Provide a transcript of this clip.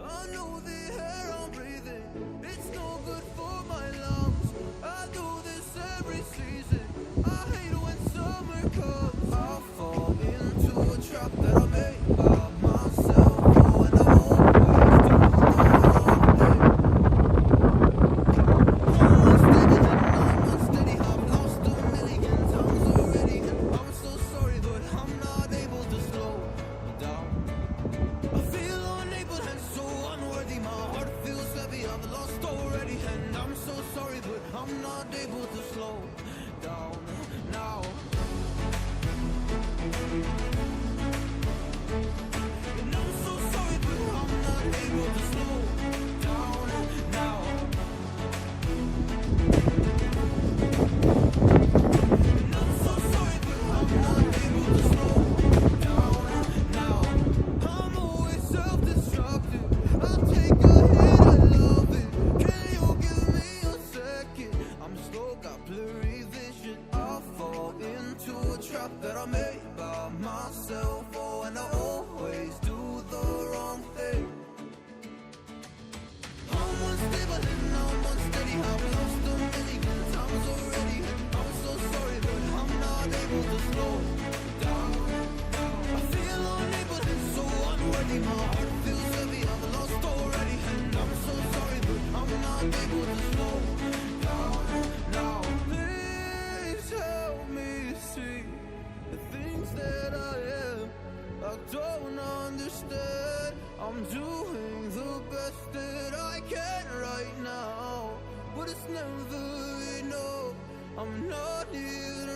I know the air I'm breathing, it's no good for my lungs. I do this every season, I hate when summer comes. I fall into a trap that I made by myself. Oh, and I always do the wrong thing. I'm unstable and I'm unsteady, I've lost a million times already, and I'm so sorry, but I'm not able to slow down. I feel unable and so unworthy, my heart feels heavy, I've lost already, and I'm so sorry, but I'm not able to slow down now. And I'm so sorry, but I'm not able to slow down now. And I'm so sorry, but I'm not able to slow down now. I'm always self-destructive, I'll take a hit, I love it. Can you give me a second? I'm slow, got blurry vision. I fall into a trap that I made by myself. Oh, and I always do the wrong thing. I'm unstable and I'm unsteady, I've lost a million times already, and I'm so sorry, but I'm not able to slow down. I feel unable and so unworthy, my heart feels heavy, I've lost already, and I'm so sorry, but I'm not able to slow down now. Please help me see the things that I am, I don't understand. I'm doing the best that I can right now, but it's never enough. I'm not here